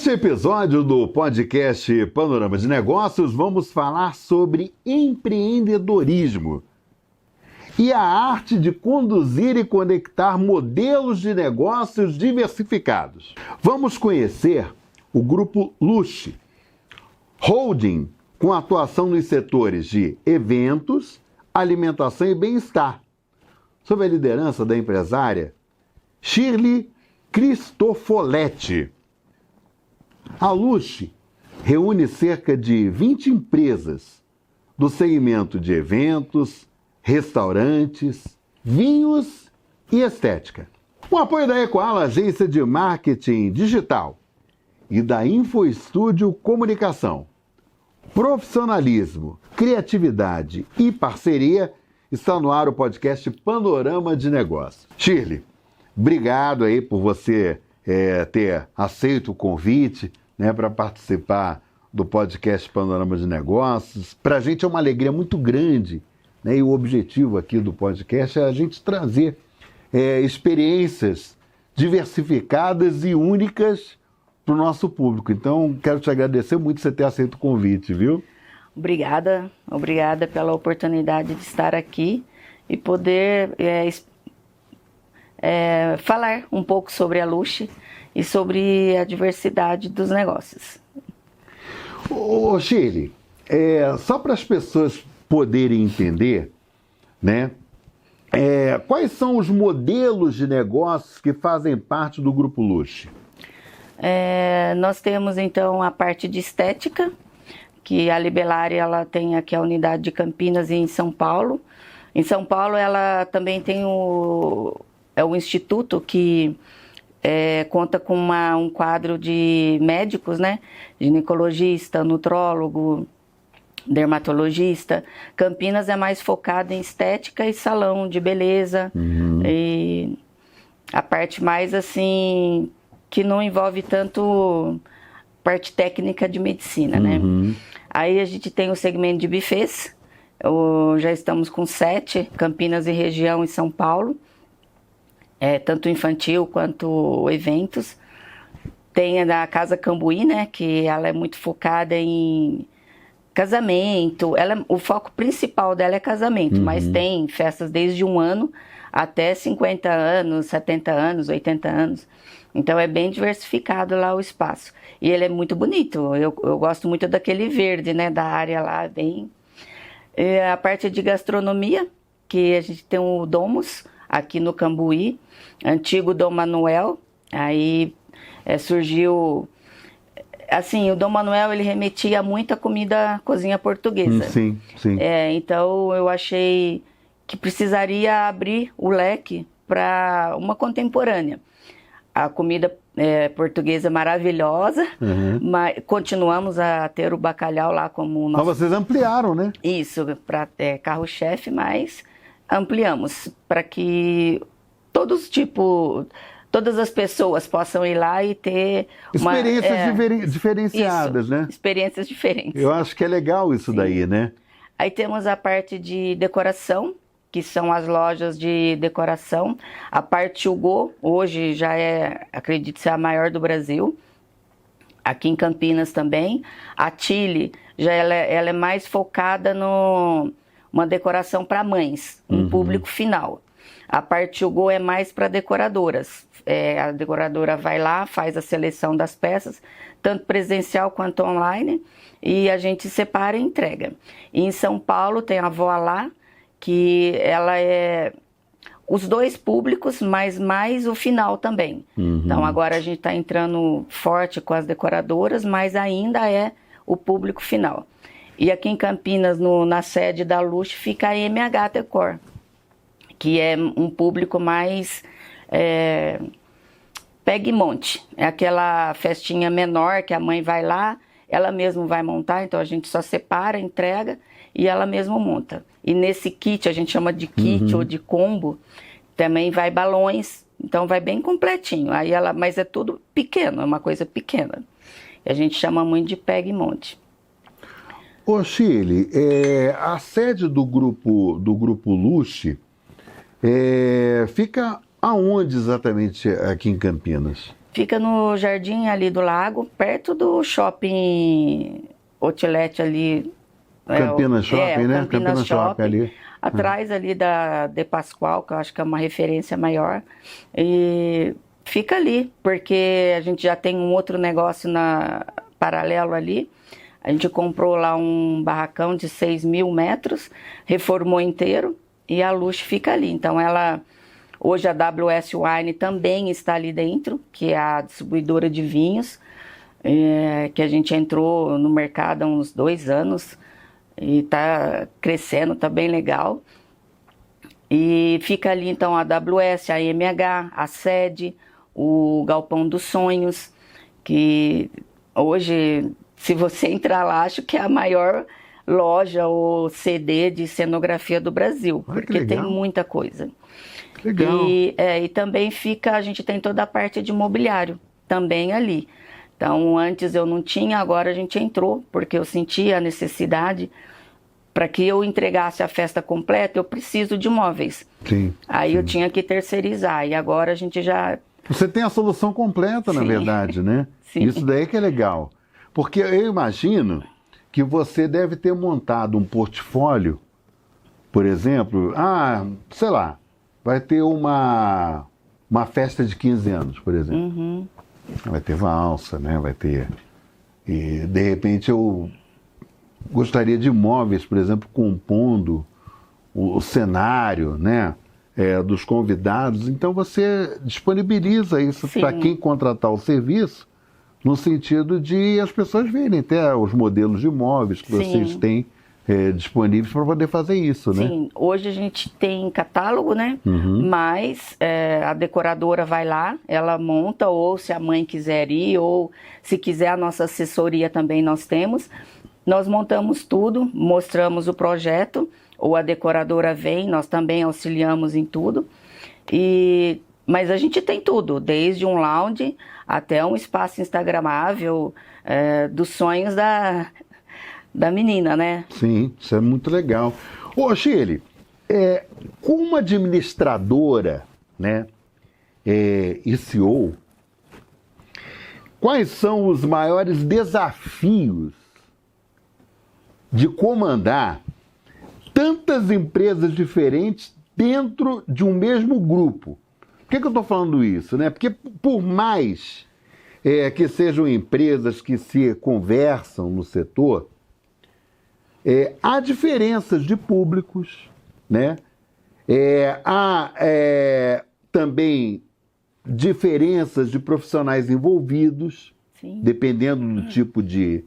Neste episódio do podcast Panorama de Negócios, vamos falar sobre empreendedorismo e a arte de conduzir e conectar modelos de negócios diversificados. Vamos conhecer o Grupo Luche, holding com atuação nos setores de eventos, alimentação e bem-estar, sob a liderança da empresária Shirley Cristofoletti. A Luche reúne cerca de 20 empresas do segmento de eventos, restaurantes, vinhos e estética. Com apoio da Equala, agência de marketing digital, e da InfoStúdio Comunicação, profissionalismo, criatividade e parceria, está no ar o podcast Panorama de Negócios. Shirley, obrigado aí por você ter aceito o convite, para participar do podcast Panorama de Negócios. Para a gente é uma alegria muito grande, e o objetivo aqui do podcast é a gente trazer experiências diversificadas e únicas para o nosso público. Então, quero te agradecer muito por você ter aceito o convite, viu? Obrigada pela oportunidade de estar aqui e poder falar um pouco sobre a Luche e sobre a diversidade dos negócios. Ô Shirley, só para as pessoas poderem entender, quais são os modelos de negócios que fazem parte do Grupo Luche? Nós temos então a parte de estética, que a Libellari ela tem aqui a unidade de Campinas e em São Paulo. Em São Paulo ela também tem o instituto que conta com um quadro de médicos, ginecologista, nutrólogo, dermatologista. Campinas é mais focada em estética e salão de beleza. E a parte mais assim, que não envolve tanto parte técnica de medicina, Aí a gente tem o segmento de buffets, já estamos com 7, Campinas e região em São Paulo. Tanto infantil quanto eventos. Tem a Casa Cambuí, que ela é muito focada em casamento. O foco principal dela é casamento, mas tem festas desde 1 ano até 50 anos, 70 anos, 80 anos. Então é bem diversificado lá o espaço. E ele é muito bonito, eu gosto muito daquele verde, da área lá, bem... A parte de gastronomia, que a gente tem o Domus, aqui no Cambuí, antigo Dom Manuel. Aí surgiu, assim, o Dom Manuel ele remetia muito à cozinha portuguesa. Sim. Então eu achei que precisaria abrir o leque para uma contemporânea. A comida portuguesa maravilhosa, mas continuamos a ter o bacalhau lá como nosso... Mas vocês ampliaram, né? Isso, para carro-chefe, mas ampliamos para que todas as pessoas possam ir lá e ter experiências diferenciadas, isso, experiências diferentes. Eu acho que é legal isso daí, Aí temos a parte de decoração, que são as lojas de decoração. A parte Hugo, hoje já acredito ser a maior do Brasil. Aqui em Campinas também. A Chile, ela é mais focada uma decoração para mães, um público final. A parte Hugo é mais para decoradoras. A decoradora vai lá, faz a seleção das peças, tanto presencial quanto online, e a gente separa e entrega. E em São Paulo tem a Voilá, que ela é os dois públicos, mas mais o final também. Então agora a gente está entrando forte com as decoradoras, mas ainda é o público final. E aqui em Campinas, na sede da Luche, fica a MH Decor, que é um público mais pega e monte. É aquela festinha menor que a mãe vai lá, ela mesma vai montar, então a gente só separa, entrega e ela mesma monta. E nesse kit, a gente chama de kit ou de combo, também vai balões, então vai bem completinho. Mas é tudo pequeno, é uma coisa pequena. E a gente chama muito de pega e monte. Ô Shirley, a sede do grupo Luche fica aonde exatamente aqui em Campinas? Fica no Jardim ali do Lago, perto do shopping Outlet ali. Campinas Shopping, né? Campinas Shopping ali. Atrás ali da De Pascoal, que eu acho que é uma referência maior. E fica ali, porque a gente já tem um outro negócio paralelo ali. A gente comprou lá um barracão de 6.000 metros, reformou inteiro e a Luxo fica ali. Então hoje a WS Wine também está ali dentro, que é a distribuidora de vinhos, que a gente entrou no mercado há uns 2 anos e está crescendo, está bem legal. E fica ali então a AWS, a MH, a sede, o Galpão dos Sonhos, que hoje, se você entrar lá, acho que é a maior loja ou CD de cenografia do Brasil, porque tem muita coisa. Legal. E também a gente tem toda a parte de mobiliário, também ali. Então, antes eu não tinha, agora a gente entrou, porque eu sentia a necessidade. Para que eu entregasse a festa completa, eu preciso de móveis. Sim. Aí eu tinha que terceirizar, e agora a gente já... Você tem a solução completa, na verdade, né? Sim. Isso daí que é legal. Porque eu imagino que você deve ter montado um portfólio, por exemplo, sei lá, vai ter uma festa de 15 anos, por exemplo. Uhum. Vai ter valsa, né? Vai ter... E, de repente, eu gostaria de móveis, por exemplo, compondo o cenário, né? Dos convidados. Então, você disponibiliza isso para quem contratar o serviço, no sentido de as pessoas verem até os modelos de móveis que vocês têm disponíveis para poder fazer isso, né? Sim, hoje a gente tem catálogo, né? Uhum. Mas a decoradora vai lá, ela monta, ou se a mãe quiser ir, ou se quiser a nossa assessoria também nós temos. Nós montamos tudo, mostramos o projeto, ou a decoradora vem, nós também auxiliamos em tudo. Mas a gente tem tudo, desde um lounge até um espaço instagramável dos sonhos da menina, né? Sim, isso é muito legal. Ô, Shirley, como administradora, né, e CEO, quais são os maiores desafios de comandar tantas empresas diferentes dentro de um mesmo grupo? Por que eu estou falando isso, né? Porque por mais que sejam empresas que se conversam no setor, há diferenças de públicos, né? Há também diferenças de profissionais envolvidos, Sim. dependendo do tipo de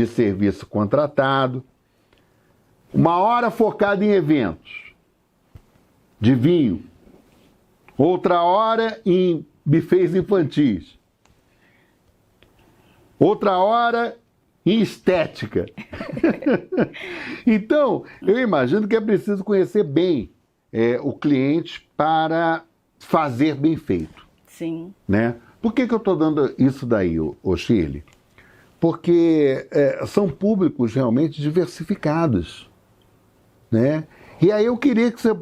serviço contratado. Uma hora focada em eventos de vinho, outra hora em buffets infantis, outra hora em estética. Então, eu imagino que é preciso conhecer bem o cliente para fazer bem feito. Sim. Né? Por que eu estou dando isso daí, ô Shirley? Porque são públicos realmente diversificados, né? E aí eu queria que você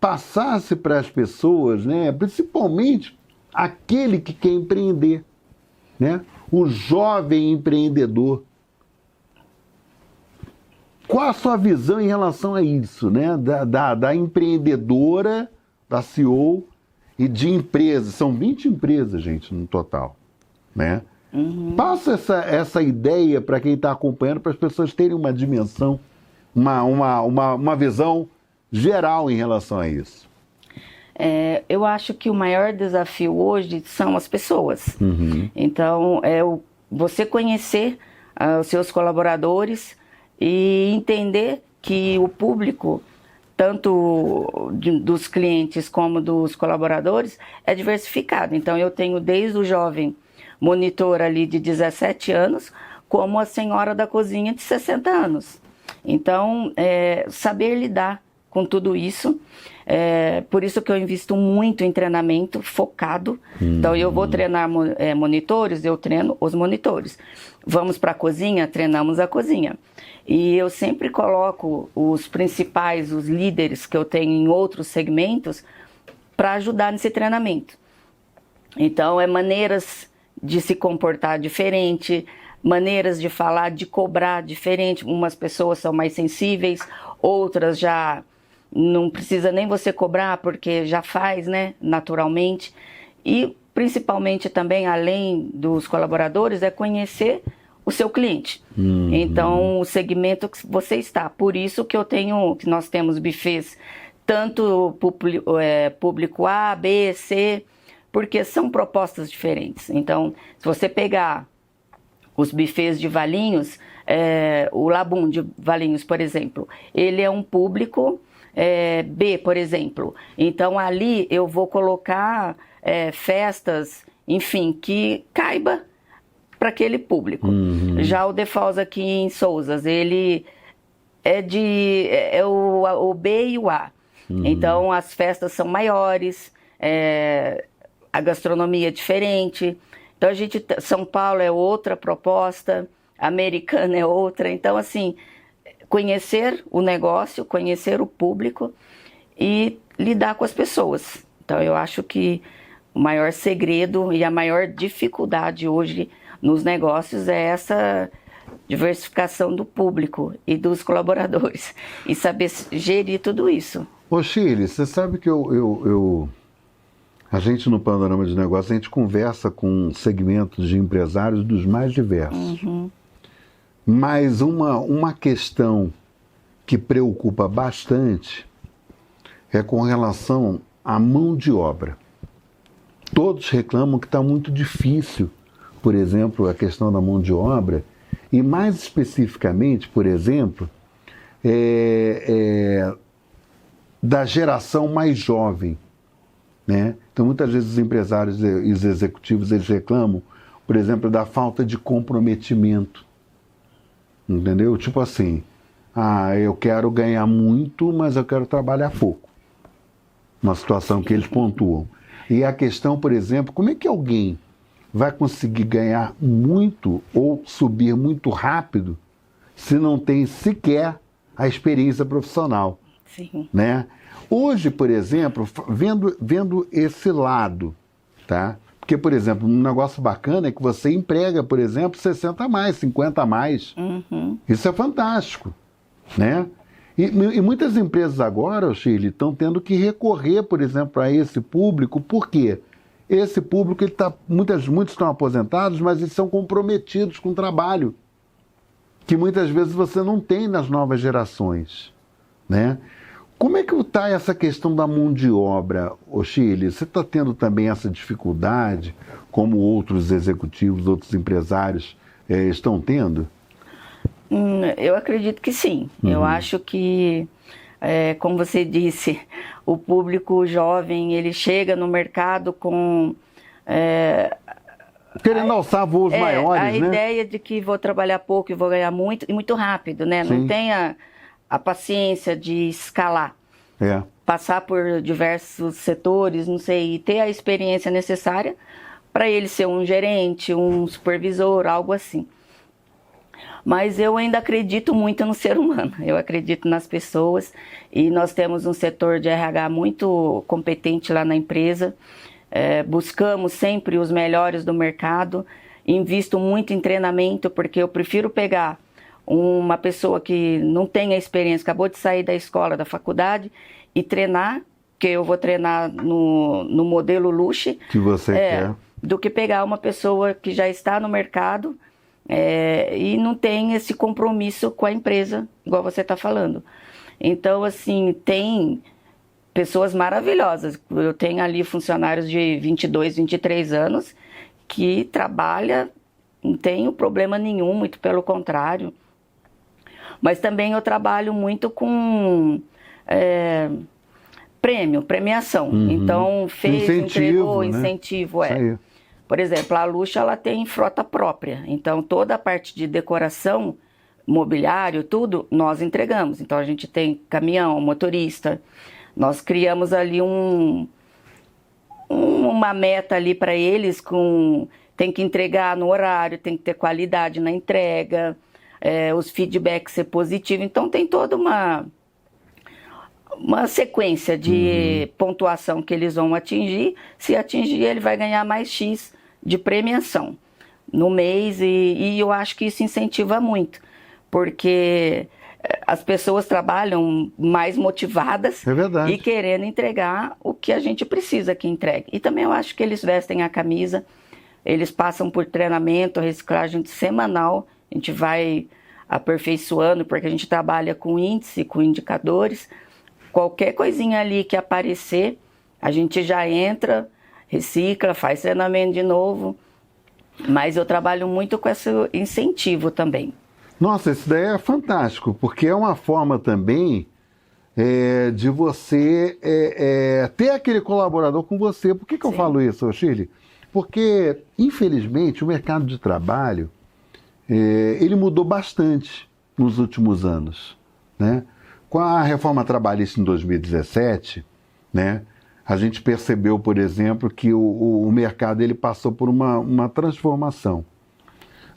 passasse para as pessoas, né, principalmente aquele que quer empreender, né? O jovem empreendedor. Qual a sua visão em relação a isso, né? Da empreendedora, da CEO e de empresas? São 20 empresas, gente, no total, né? Uhum. Passa essa ideia para quem está acompanhando, para as pessoas terem uma dimensão, uma visão geral em relação a isso. Eu acho que o maior desafio hoje são as pessoas. Uhum. Então, você conhecer os seus colaboradores e entender que o público, tanto dos clientes como dos colaboradores, é diversificado. Então, eu tenho desde o jovem monitor ali de 17 anos, como a senhora da cozinha de 60 anos. Então, saber lidar com tudo isso. Por isso que eu invisto muito em treinamento focado. Então, eu vou treinar monitores, eu treino os monitores. Vamos para a cozinha, treinamos a cozinha. E eu sempre coloco os principais, os líderes que eu tenho em outros segmentos para ajudar nesse treinamento. Então, maneiras de se comportar diferente, maneiras de falar, de cobrar diferente. Umas pessoas são mais sensíveis, outras já não precisa nem você cobrar porque já faz, né, naturalmente. E principalmente também, além dos colaboradores, é conhecer o seu cliente. Então, o segmento que você está. Por isso que nós temos buffets, tanto público A, B, C, porque são propostas diferentes. Então, se você pegar os buffets de Valinhos, o Labum de Valinhos, por exemplo, ele é um público B, por exemplo. Então, ali eu vou colocar festas, enfim, que caiba para aquele público. Já o The Falls aqui em Sousas, ele é o B e o A. Então, as festas são maiores, a gastronomia é diferente. Então, São Paulo é outra proposta, Americana é outra. Então, assim, conhecer o negócio, conhecer o público e lidar com as pessoas. Então, eu acho que o maior segredo e a maior dificuldade hoje nos negócios é essa diversificação do público e dos colaboradores e saber gerir tudo isso. Ô Shirley, você sabe que a gente no Panorama de Negócios, a gente conversa com segmentos de empresários dos mais diversos. Mas uma questão que preocupa bastante é com relação à mão de obra. Todos reclamam que está muito difícil, por exemplo, a questão da mão de obra, e mais especificamente, por exemplo, da geração mais jovem, né? Então, muitas vezes os empresários e os executivos, eles reclamam, por exemplo, da falta de comprometimento, entendeu? Tipo assim, eu quero ganhar muito, mas eu quero trabalhar pouco. Uma situação que eles pontuam. E a questão, por exemplo, como é que alguém vai conseguir ganhar muito ou subir muito rápido se não tem sequer a experiência profissional? Sim. Né? Hoje, por exemplo, vendo esse lado, tá? Porque, por exemplo, um negócio bacana é que você emprega, por exemplo, 60 a mais, 50 a mais. Isso é fantástico, né? E muitas empresas agora, Shirley, estão tendo que recorrer, por exemplo, a esse público. Por quê? Esse público, muitos estão aposentados, mas eles são comprometidos com o trabalho, que muitas vezes você não tem nas novas gerações, né? Como é que está essa questão da mão de obra, Shirley? Você está tendo também essa dificuldade, como outros executivos, outros empresários estão tendo? Eu acredito que sim. Eu acho que, como você disse, o público jovem, ele chega no mercado com... querendo alçar voos maiores, a né? ideia de que vou trabalhar pouco e vou ganhar muito, e muito rápido, né? Sim. Não tem a paciência de escalar. Passar por diversos setores, não sei, e ter a experiência necessária para ele ser um gerente, um supervisor, algo assim. Mas eu ainda acredito muito no ser humano, eu acredito nas pessoas e nós temos um setor de RH muito competente lá na empresa, buscamos sempre os melhores do mercado, invisto muito em treinamento porque eu prefiro pegar uma pessoa que não tem a experiência, acabou de sair da escola, da faculdade e treinar, que eu vou treinar no modelo Luche, que você quer, do que pegar uma pessoa que já está no mercado e não tem esse compromisso com a empresa, igual você está falando. Então, assim, tem pessoas maravilhosas. Eu tenho ali funcionários de 22, 23 anos que trabalham, não tenho problema nenhum, muito pelo contrário. Mas também eu trabalho muito com premiação. Então, fez, entregou, né? incentivo. Por exemplo, a Lucha, ela tem frota própria. Então, toda a parte de decoração, mobiliário, tudo, nós entregamos. Então, a gente tem caminhão, motorista. Nós criamos ali uma meta ali para eles, tem que entregar no horário, tem que ter qualidade na entrega, os feedbacks ser positivos. Então, tem toda uma sequência de pontuação que eles vão atingir. Se atingir, ele vai ganhar mais X de premiação no mês, e eu acho que isso incentiva muito, porque as pessoas trabalham mais motivadas e querendo entregar o que a gente precisa que entregue. E também eu acho que eles vestem a camisa, eles passam por treinamento, reciclagem semanal, a gente vai aperfeiçoando, porque a gente trabalha com índice, com indicadores. Qualquer coisinha ali que aparecer, a gente já entra, recicla, faz treinamento de novo. Mas eu trabalho muito com esse incentivo também. Nossa, isso daí é fantástico, porque é uma forma também de você ter aquele colaborador com você. Por que eu falo isso, Shirley? Porque, infelizmente, o mercado de trabalho, ele mudou bastante nos últimos anos, né? Com a reforma trabalhista em 2017, né, a gente percebeu, por exemplo, que o mercado ele passou por uma transformação.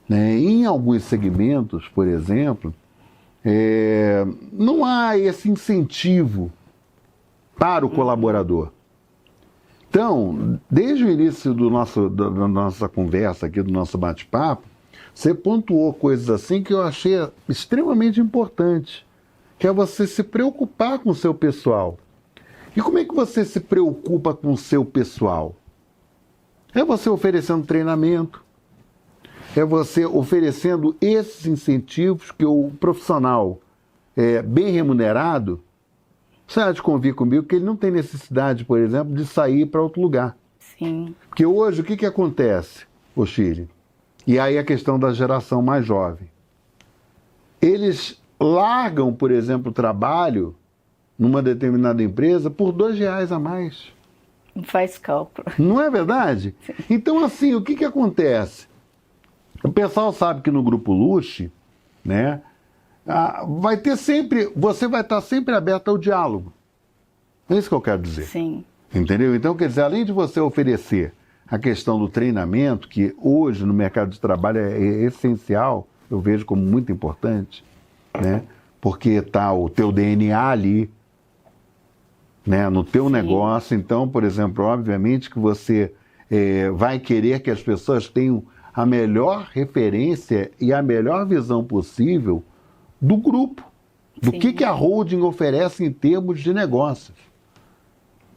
Né? Em alguns segmentos, por exemplo, não há esse incentivo para o colaborador. Então, desde o início da nossa conversa aqui, do nosso bate-papo, você pontuou coisas assim que eu achei extremamente importante, que é você se preocupar com o seu pessoal. E como é que você se preocupa com o seu pessoal? É você oferecendo treinamento, é você oferecendo esses incentivos que o profissional bem remunerado, você há de convir comigo que ele não tem necessidade, por exemplo, de sair para outro lugar. Sim. Porque hoje o que acontece, ô Shirley? E aí a questão da geração mais jovem. Eles largam, por exemplo, o trabalho numa determinada empresa por R$2 a mais. Não faz cálculo. Não é verdade? Sim. Então, assim, o que acontece? O pessoal sabe que no Grupo Luche, né, vai ter sempre, você vai estar sempre aberto ao diálogo. É isso que eu quero dizer. Sim. Entendeu? Então, quer dizer, além de você oferecer a questão do treinamento, que hoje no mercado de trabalho é essencial, eu vejo como muito importante, né? Porque está o teu DNA ali, né? No teu negócio. Então, por exemplo, obviamente que você vai querer que as pessoas tenham a melhor referência e a melhor visão possível do grupo, do que a holding oferece em termos de negócios.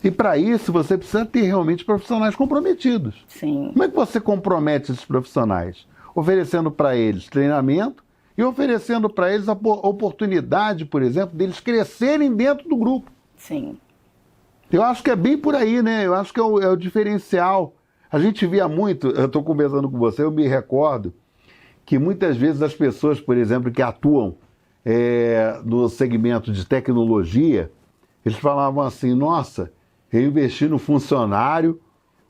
E para isso você precisa ter realmente profissionais comprometidos. Sim. Como é que você compromete esses profissionais? Oferecendo para eles treinamento e oferecendo para eles a oportunidade, por exemplo, deles crescerem dentro do grupo. Sim. Eu acho que é bem por aí, né? Eu acho que é o diferencial. A gente via muito, eu estou conversando com você, eu me recordo que muitas vezes as pessoas, por exemplo, que atuam no segmento de tecnologia, eles falavam assim, nossa, eu investi no funcionário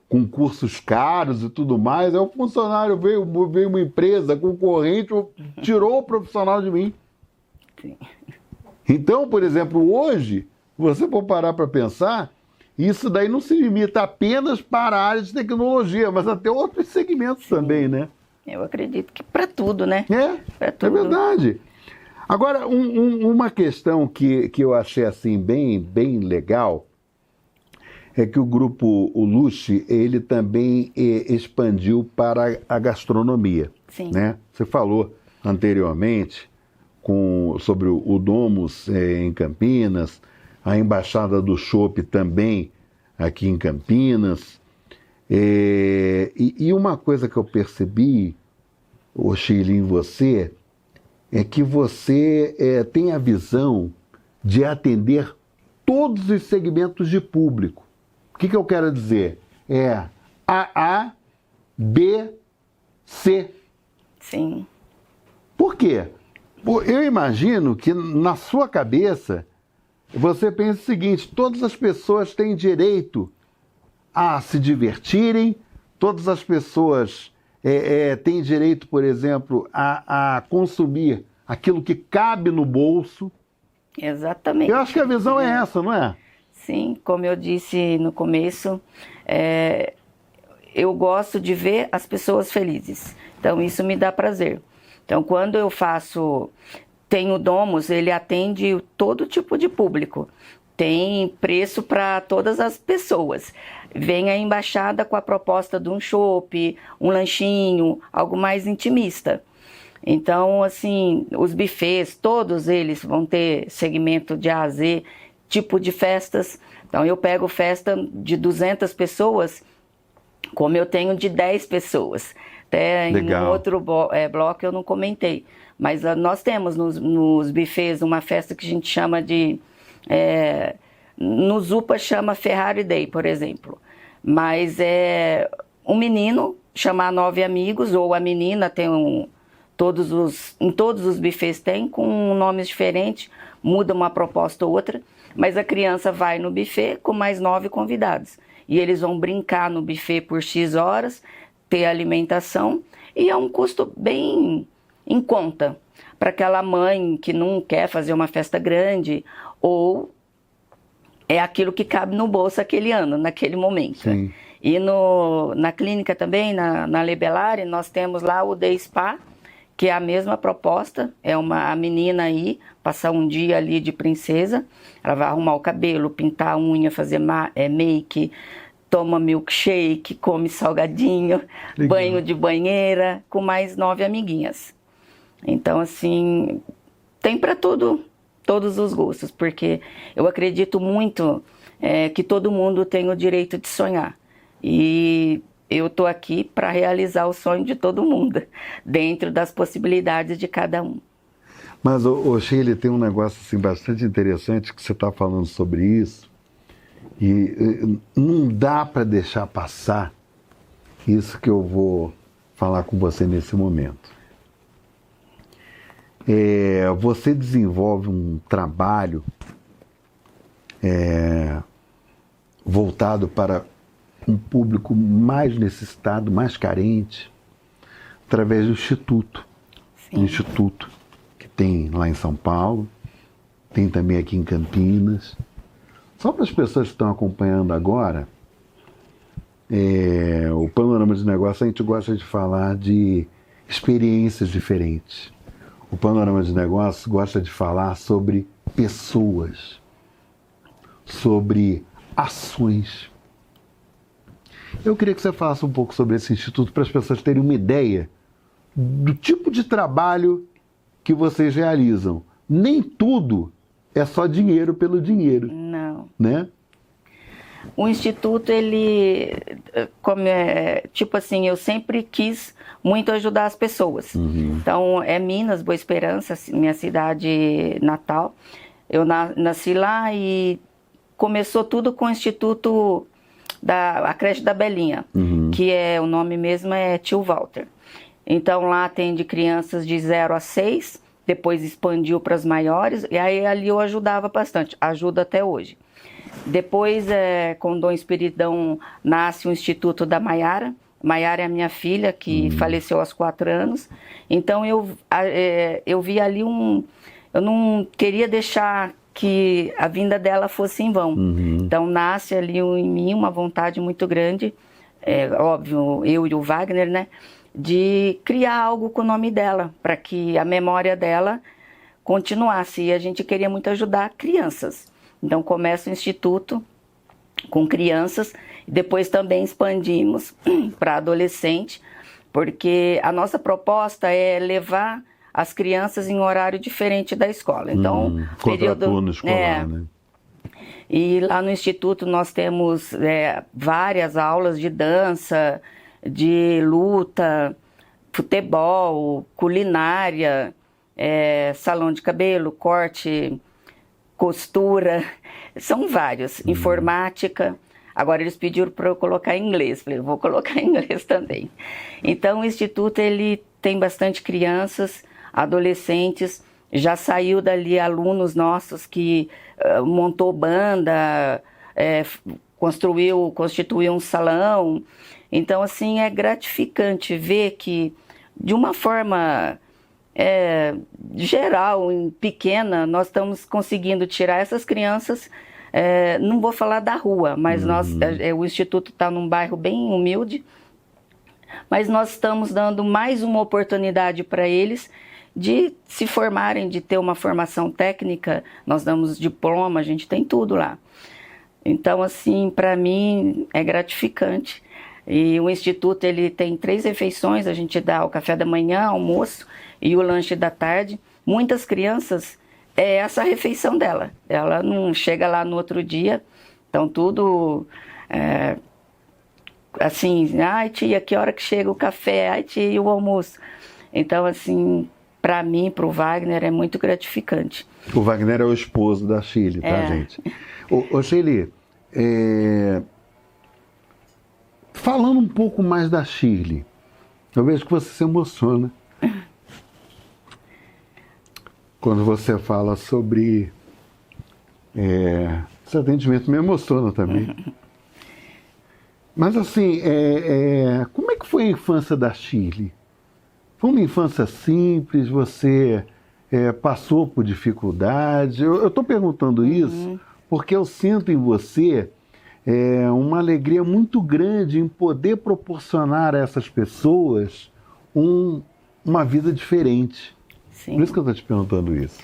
com cursos caros e tudo mais, aí o funcionário veio uma empresa concorrente, tirou o profissional de mim. Sim. Então, por exemplo, hoje, você for parar para pensar, isso daí não se limita apenas para a área de tecnologia, mas até outros segmentos também, né? Eu acredito que para tudo, né? É verdade. Agora, uma questão que eu achei assim bem legal é que o grupo Luche, ele também expandiu para a gastronomia. Sim. Né? Você falou anteriormente sobre o Domus em Campinas, a Embaixada do Chopp também aqui em Campinas. E uma coisa que eu percebi, Shirley, em você, é que você tem a visão de atender todos os segmentos de público. O que eu quero dizer? A, B, C. Sim. Por quê? Eu imagino que na sua cabeça você pensa o seguinte, todas as pessoas têm direito a se divertirem, todas as pessoas têm direito, por exemplo, a consumir aquilo que cabe no bolso. Exatamente. Eu acho que a visão é essa, não é? Sim, como eu disse no começo, eu gosto de ver as pessoas felizes. Então, isso me dá prazer. Então, quando eu tem o Domus, ele atende todo tipo de público. Tem preço para todas as pessoas. vem a embaixada com a proposta de um chopp, um lanchinho, algo mais intimista. Então, assim, os buffets, todos eles vão ter segmento de A a Z, tipo de festas. Então, eu pego festa de 200 pessoas, como eu tenho de 10 pessoas. Até Legal. em outro bloco eu não comentei. Mas nós temos nos buffets uma festa que a gente chama de... no Zupa chama Ferrari Day, por exemplo. Mas um menino chamar 9 amigos, ou a menina tem em todos os buffets tem, com nomes diferentes, muda uma proposta ou outra, mas a criança vai no buffet com mais 9 convidados. E eles vão brincar no buffet por X horas, ter alimentação, e é um custo bem em conta para aquela mãe que não quer fazer uma festa grande, ou é aquilo que cabe no bolso aquele ano, naquele momento. Sim. E na clínica também, na Libellary, nós temos lá o Day Spa, que é a mesma proposta, a menina aí, passar um dia ali de princesa, ela vai arrumar o cabelo, pintar a unha, fazer make, toma milkshake, come salgadinho, Legal. Banho de banheira, com mais 9 amiguinhas. Então, assim, tem para todos os gostos, porque eu acredito muito que todo mundo tem o direito de sonhar. E eu estou aqui para realizar o sonho de todo mundo, dentro das possibilidades de cada um. Mas, Sheila, tem um negócio assim, bastante interessante que você está falando sobre isso, e não dá para deixar passar isso que eu vou falar com você nesse momento. Você desenvolve um trabalho voltado para um público mais necessitado, mais carente, através do Instituto. Sim. Um instituto que tem lá em São Paulo, tem também aqui em Campinas. Só para as pessoas que estão acompanhando agora, o Panorama de Negócio, a gente gosta de falar de experiências diferentes. O Panorama de Negócio gosta de falar sobre pessoas, sobre ações. Eu queria que você falasse um pouco sobre esse instituto para as pessoas terem uma ideia do tipo de trabalho que vocês realizam. Nem tudo é só dinheiro pelo dinheiro. Não. Né? O Instituto, ele, tipo assim, eu sempre quis muito ajudar as pessoas. Uhum. Então, Minas, Boa Esperança, minha cidade natal. Eu nasci lá e começou tudo com o Instituto a creche da Belinha, que o nome mesmo é Tio Walter. Então, lá atende crianças de 0 a 6, depois expandiu para as maiores, e aí ali eu ajudava bastante, ajudo até hoje. Depois, com Dom Espiridão, nasce o Instituto da Maiara. Maiara é a minha filha, que faleceu aos 4 anos. Então, eu vi ali eu não queria deixar que a vinda dela fosse em vão. Então, nasce ali em mim uma vontade muito grande, óbvio, eu e o Wagner, né, de criar algo com o nome dela, para que a memória dela continuasse. E a gente queria muito ajudar crianças. Então, começa o Instituto com crianças, depois também expandimos para adolescente, porque a nossa proposta é levar as crianças em horário diferente da escola. Então, contraturno escolar, né? E lá no Instituto nós temos várias aulas de dança, de luta, futebol, culinária, salão de cabelo, corte, costura, são vários, informática. Agora eles pediram para eu colocar em inglês, falei, vou colocar em inglês também. Então o Instituto ele tem bastante crianças, adolescentes, já saiu dali alunos nossos que montou banda, constituiu um salão. Então assim é gratificante ver que de uma forma geral, pequena, nós estamos conseguindo tirar essas crianças, não vou falar da rua, mas o Instituto está num bairro bem humilde, mas nós estamos dando mais uma oportunidade para eles de se formarem, de ter uma formação técnica. Nós damos diploma, a gente tem tudo lá. Então, assim, para mim é gratificante. E o Instituto, ele tem 3 refeições, a gente dá o café da manhã, almoço e o lanche da tarde. Muitas crianças, é essa a refeição dela. Ela não chega lá no outro dia, então tudo assim, ai tia, que hora que chega o café? Ai tia, e o almoço? Então, assim, para mim, para o Wagner, é muito gratificante. O Wagner é o esposo da Shirley, tá, gente? Ô Shirley, falando um pouco mais da Shirley, eu vejo que você se emociona quando você fala sobre esse atendimento, me emociona também. Mas assim, como é que foi a infância da Shirley? Foi uma infância simples? Você passou por dificuldade? Eu estou perguntando isso porque eu sinto em você uma alegria muito grande em poder proporcionar a essas pessoas uma vida diferente. Sim. Por isso que eu estou te perguntando isso.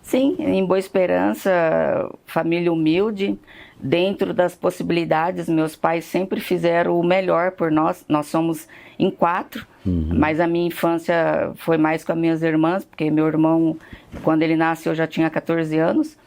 Sim, em Boa Esperança, família humilde, dentro das possibilidades, meus pais sempre fizeram o melhor por nós. Nós somos em 4, mas a minha infância foi mais com as minhas irmãs, porque meu irmão, quando ele nasceu, já tinha 14 anos.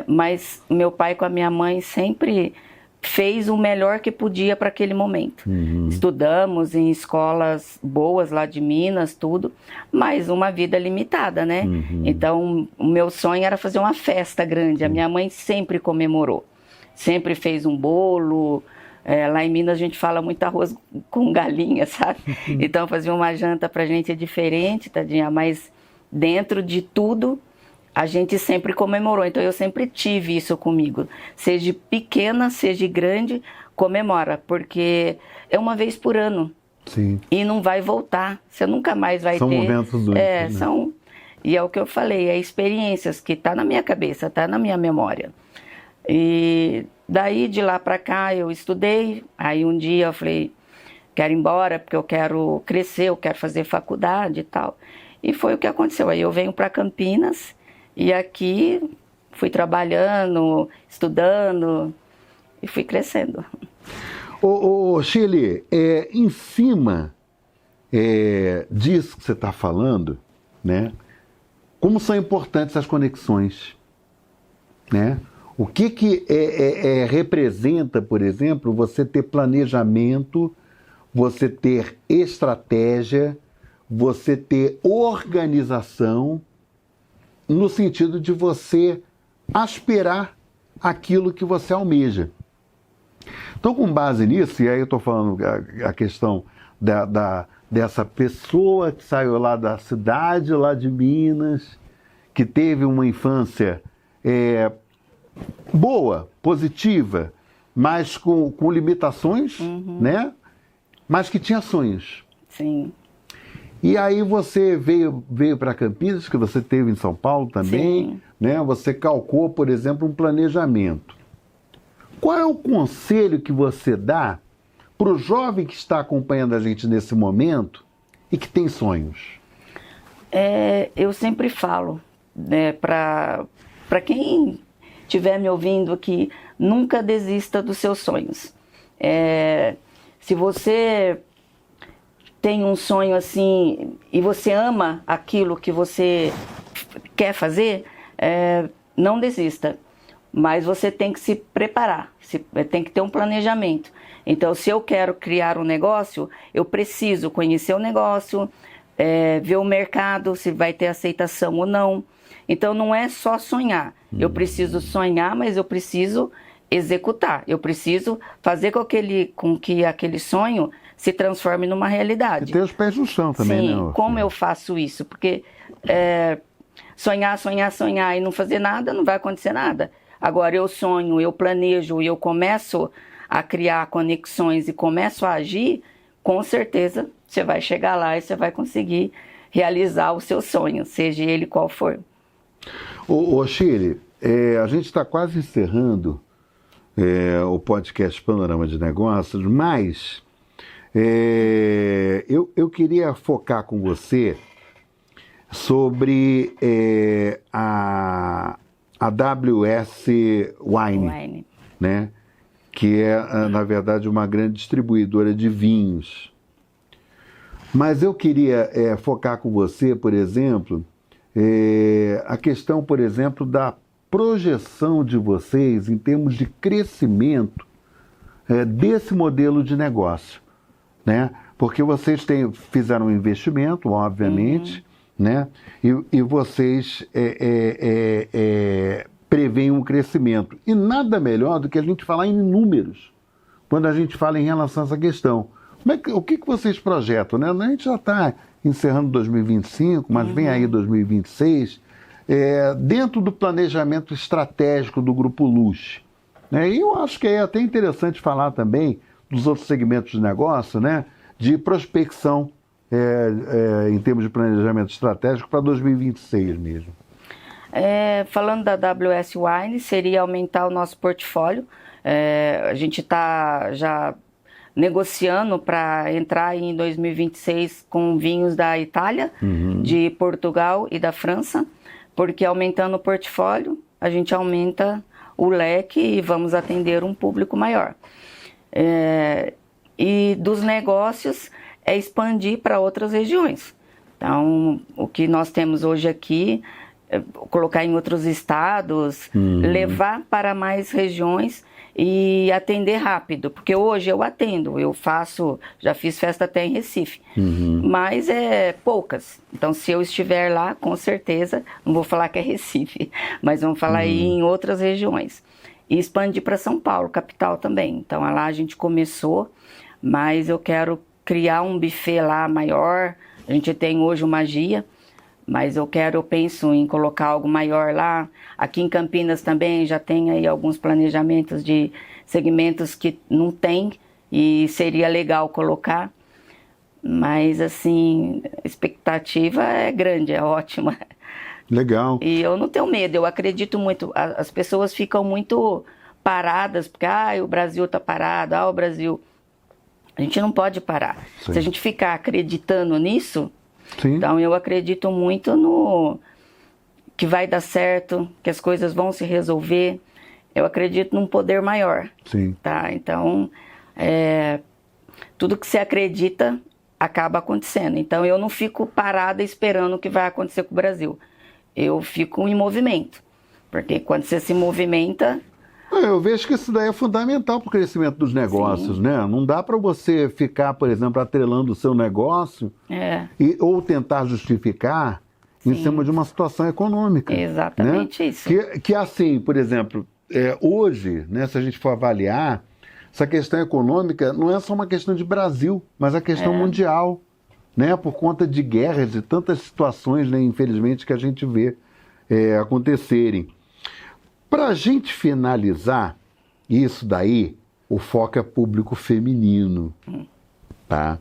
Mas meu pai com a minha mãe sempre fez o melhor que podia para aquele momento. Estudamos em escolas boas lá de Minas, tudo, mas uma vida limitada, né? Então, o meu sonho era fazer uma festa grande. A minha mãe sempre comemorou, sempre fez um bolo. Lá em Minas a gente fala muito arroz com galinha, sabe? Então, fazia uma janta pra gente diferente, tadinha, mas dentro de tudo, a gente sempre comemorou, então eu sempre tive isso comigo. Seja pequena, seja grande, comemora, porque é uma vez por ano. Sim. E não vai voltar, você nunca mais vai ter. São momentos únicos, né? E é o que eu falei, experiências que tá na minha cabeça, tá na minha memória. E daí de lá para cá eu estudei, aí um dia eu falei, quero ir embora porque eu quero crescer, eu quero fazer faculdade e tal. E foi o que aconteceu, aí eu venho para Campinas. E aqui fui trabalhando, estudando e fui crescendo. Ô Shirley, em cima disso que você está falando, né? Como são importantes as conexões, né? O que representa, por exemplo, você ter planejamento, você ter estratégia, você ter organização, no sentido de você aspirar aquilo que você almeja. Então, com base nisso, e aí eu estou falando a questão dessa pessoa que saiu lá da cidade, lá de Minas, que teve uma infância boa, positiva, mas com limitações, né? Mas que tinha sonhos. Sim. E aí você veio para Campinas, que você teve em São Paulo também, Sim. né? Você calcou, por exemplo, um planejamento. Qual é o conselho que você dá para o jovem que está acompanhando a gente nesse momento e que tem sonhos? Eu sempre falo, né, para quem estiver me ouvindo aqui, nunca desista dos seus sonhos. Se você tem um sonho assim e você ama aquilo que você quer fazer, não desista. Mas você tem que se preparar, tem que ter um planejamento. Então, se eu quero criar um negócio, eu preciso conhecer o negócio, ver o mercado, se vai ter aceitação ou não. Então, não é só sonhar. Eu preciso sonhar, mas eu preciso executar. Eu preciso fazer com que aquele sonho se transforme numa realidade. E ter os pés no chão também, né? Sim, como eu faço isso? Porque sonhar e não fazer nada, não vai acontecer nada. Agora, eu sonho, eu planejo e eu começo a criar conexões e começo a agir, com certeza você vai chegar lá e você vai conseguir realizar o seu sonho, seja ele qual for. Ô Shirley, a gente está quase encerrando o podcast Panorama de Negócios, mas eu queria focar com você sobre a WS Wine. né? Que é, na verdade, uma grande distribuidora de vinhos. Mas eu queria focar com você, por exemplo, a questão, por exemplo, da projeção de vocês em termos de crescimento desse modelo de negócio, né? Porque vocês fizeram um investimento, obviamente, né? E vocês prevêem um crescimento. E nada melhor do que a gente falar em números, quando a gente fala em relação a essa questão. O que vocês projetam, né? A gente já está encerrando 2025, mas vem aí 2026, dentro do planejamento estratégico do Grupo Luz, né? E eu acho que é até interessante falar também dos outros segmentos de negócio, né? De prospecção em termos de planejamento estratégico para 2026 mesmo. Falando da WS Wine, seria aumentar o nosso portfólio. A gente está já negociando para entrar em 2026 com vinhos da Itália, de Portugal e da França, porque aumentando o portfólio, a gente aumenta o leque e vamos atender um público maior. E dos negócios é expandir para outras regiões. Então, o que nós temos hoje aqui, colocar em outros estados, levar para mais regiões e atender rápido, porque hoje eu atendo, já fiz festa até em Recife, mas poucas. Então, se eu estiver lá, com certeza, não vou falar que é Recife, mas vamos falar aí em outras regiões. E expandir para São Paulo, capital também. Então, lá a gente começou, mas eu quero criar um buffet lá maior. A gente tem hoje o Magia, mas eu penso em colocar algo maior lá. Aqui em Campinas também já tem aí alguns planejamentos de segmentos que não tem e seria legal colocar. Mas, assim, a expectativa é grande, é ótima. Legal. E eu não tenho medo, eu acredito muito. As pessoas ficam muito paradas, porque o Brasil está parado, o Brasil... A gente não pode parar. Sim. Se a gente ficar acreditando nisso... Sim. Então eu acredito muito no que vai dar certo, que as coisas vão se resolver. Eu acredito num poder maior. Sim. Tá? Então, tudo que você acredita acaba acontecendo. Então eu não fico parada esperando o que vai acontecer com o Brasil. Eu fico em movimento. Porque quando você se movimenta... Eu vejo que isso daí é fundamental para o crescimento dos negócios, sim, né? Não dá para você ficar, por exemplo, atrelando o seu negócio ou tentar justificar em cima de uma situação econômica. Exatamente, né? Isso. Que assim, por exemplo, hoje, né, se a gente for avaliar, essa questão econômica não é só uma questão de Brasil, mas a questão mundial, né? Por conta de guerras e tantas situações, né, infelizmente, que a gente vê acontecerem. Para a gente finalizar isso daí, o foco é público feminino, tá?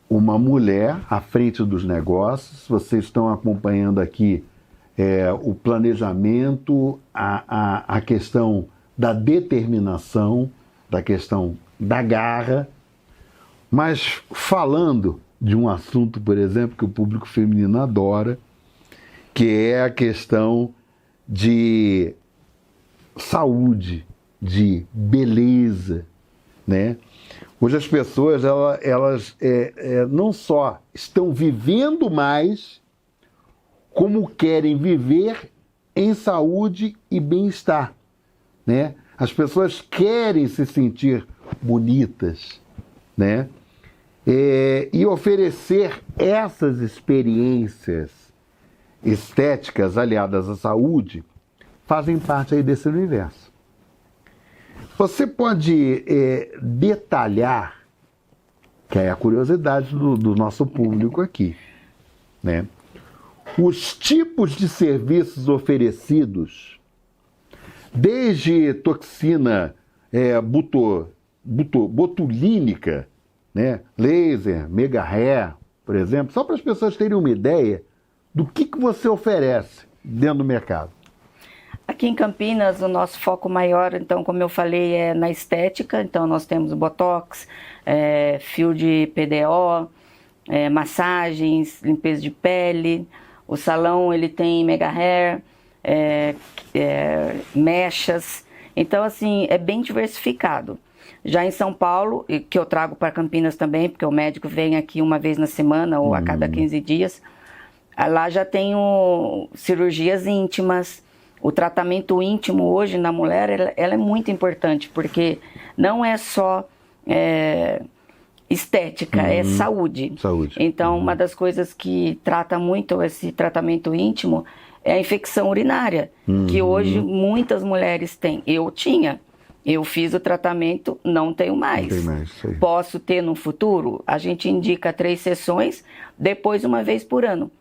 Uma mulher à frente dos negócios, vocês estão acompanhando aqui o planejamento, a questão da determinação, da questão da garra, mas falando de um assunto, por exemplo, que o público feminino adora, que é a questão de saúde, de beleza, né? Hoje as pessoas, elas não só estão vivendo mais, como querem viver em saúde e bem-estar, né? As pessoas querem se sentir bonitas, né? E oferecer essas experiências estéticas aliadas à saúde fazem parte aí desse universo. Você pode detalhar, que é a curiosidade do nosso público aqui, né? Os tipos de serviços oferecidos, desde toxina botulínica, né? Laser, mega hair, por exemplo, só para as pessoas terem uma ideia do que você oferece dentro do mercado. Aqui em Campinas, o nosso foco maior, então, como eu falei, é na estética. Então, nós temos Botox, fio de PDO, massagens, limpeza de pele. O salão, ele tem mega hair, mechas. Então, assim, é bem diversificado. Já em São Paulo, que eu trago para Campinas também, porque o médico vem aqui uma vez na semana ou a cada 15 dias, lá já tenho cirurgias íntimas. O tratamento íntimo hoje na mulher, ela é muito importante, porque não é só estética, é saúde. Então, uma das coisas que trata muito esse tratamento íntimo é a infecção urinária, que hoje muitas mulheres têm. Eu fiz o tratamento, não tenho mais. Não tem mais, sei. Posso ter no futuro? A gente indica 3 sessões, depois uma vez por ano.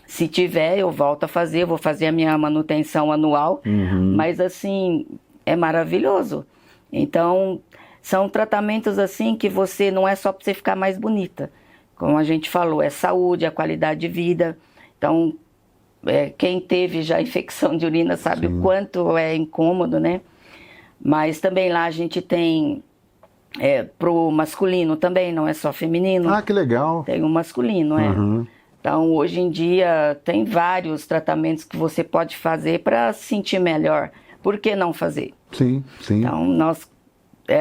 Se tiver, eu volto a fazer, vou fazer a minha manutenção anual, mas assim, é maravilhoso. Então, são tratamentos assim que você, não é só para você ficar mais bonita. Como a gente falou, é saúde, a qualidade de vida. Então, quem teve já infecção de urina sabe o quanto é incômodo, né? Mas também lá a gente tem pro masculino também, não é só feminino. Ah, que legal. Tem o masculino, Então, hoje em dia, tem vários tratamentos que você pode fazer para se sentir melhor. Por que não fazer? Sim, sim. Então, nós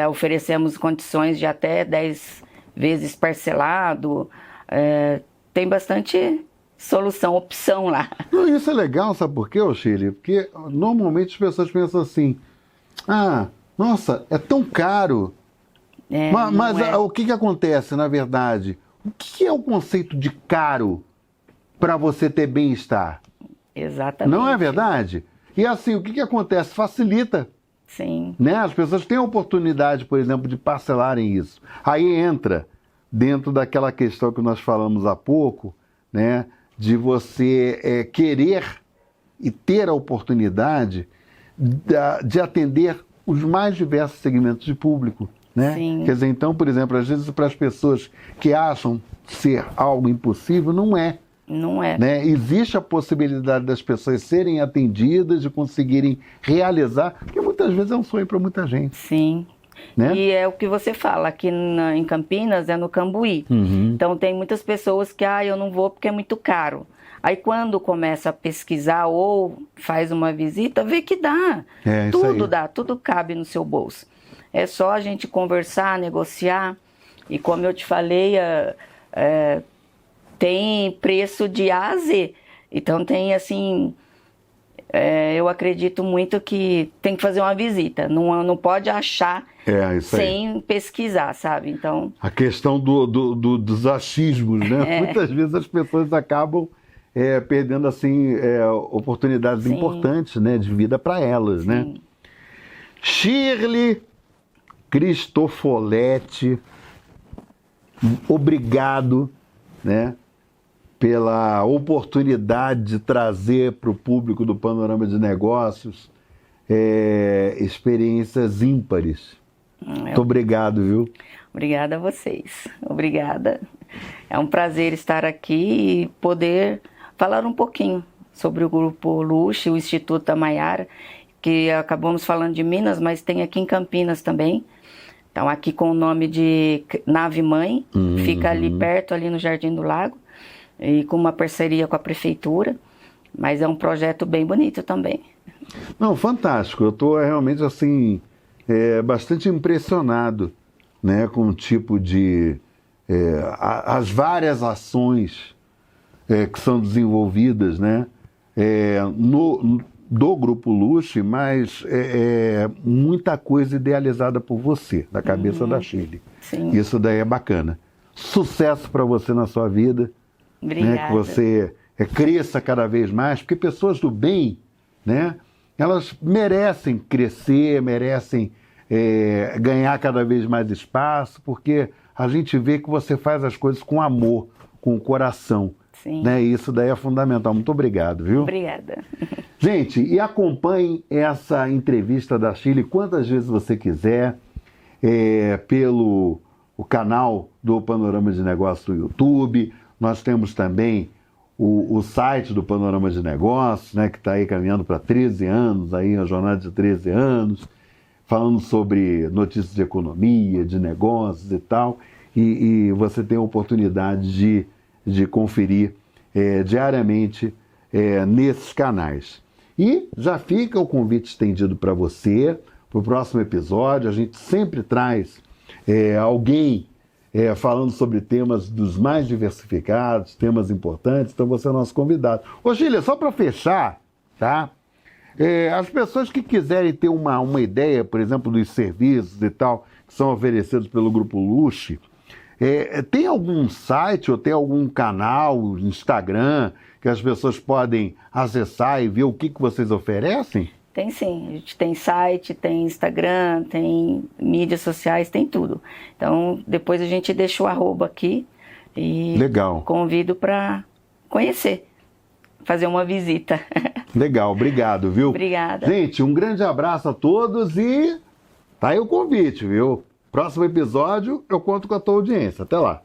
oferecemos condições de até 10 vezes parcelado. Tem bastante solução, opção lá. Não, isso é legal, sabe por quê, Shirley? Porque normalmente as pessoas pensam assim, nossa, é tão caro. Mas o que acontece, na verdade? O que é o conceito de caro para você ter bem-estar? Exatamente. Não é verdade? E assim, o que acontece? Facilita. Sim. Né? As pessoas têm a oportunidade, por exemplo, de parcelarem isso. Aí entra dentro daquela questão que nós falamos há pouco, né? De você querer e ter a oportunidade de atender os mais diversos segmentos de público. Né? Sim. Quer dizer, então, por exemplo, às vezes para as pessoas que acham ser algo impossível, não é. Não é. Né? Existe a possibilidade das pessoas serem atendidas, de conseguirem realizar, porque muitas vezes é um sonho para muita gente. Sim. Né? E é o que você fala, aqui em Campinas é no Cambuí. Então tem muitas pessoas que, eu não vou porque é muito caro. Aí quando começa a pesquisar ou faz uma visita, vê que dá. Tudo dá, tudo cabe no seu bolso. É só a gente conversar, negociar. E como eu te falei, tem preço de A a Z. Então tem assim, eu acredito muito que tem que fazer uma visita. Não pode achar sem pesquisar, sabe? Então, a questão dos achismos, né? Muitas vezes as pessoas acabam perdendo assim, oportunidades importantes, né, de vida para elas, né? Shirley Cristofoletti, obrigado, né, pela oportunidade de trazer para o público do Panorama de Negócios experiências ímpares. Muito obrigado, viu? Obrigada a vocês. Obrigada. É um prazer estar aqui e poder falar um pouquinho sobre o Grupo Luche, o Instituto da Maiara, que acabamos falando de Minas, mas tem aqui em Campinas também. Então, aqui com o nome de Nave Mãe, fica ali perto, ali no Jardim do Lago, e com uma parceria com a Prefeitura, mas é um projeto bem bonito também. Não, fantástico. Eu estou realmente, assim, bastante impressionado, né, com o tipo de... as várias ações que são desenvolvidas, né, do Grupo Luche, mas muita coisa idealizada por você, da cabeça da Shirley. Sim. Isso daí é bacana. Sucesso para você na sua vida. Obrigada. Né, que você cresça cada vez mais, porque pessoas do bem, né, elas merecem crescer, merecem ganhar cada vez mais espaço, porque a gente vê que você faz as coisas com amor, com o coração. Sim. Né? E isso daí é fundamental. Muito obrigado, viu? Obrigada. Gente, e acompanhe essa entrevista da Shirley quantas vezes você quiser, pelo o canal do Panorama de Negócios do YouTube. Nós temos também o site do Panorama de Negócios, né, que está aí caminhando para 13 anos, aí, uma jornada de 13 anos, falando sobre notícias de economia, de negócios e tal. E você tem a oportunidade de conferir diariamente nesses canais. E já fica o convite estendido para você, para o próximo episódio. A gente sempre traz alguém falando sobre temas dos mais diversificados, temas importantes, então você é nosso convidado. Ô, Gília, só para fechar, tá? As pessoas que quiserem ter uma ideia, por exemplo, dos serviços e tal, que são oferecidos pelo Grupo Luche, tem algum site ou tem algum canal, Instagram, que as pessoas podem acessar e ver o que vocês oferecem? Tem sim, a gente tem site, tem Instagram, tem mídias sociais, tem tudo. Então, depois a gente deixa o arroba aqui e Legal. Convido para conhecer, fazer uma visita. Legal, obrigado, viu? Obrigada. Gente, um grande abraço a todos e tá aí o convite, viu? Próximo episódio eu conto com a tua audiência. Até lá.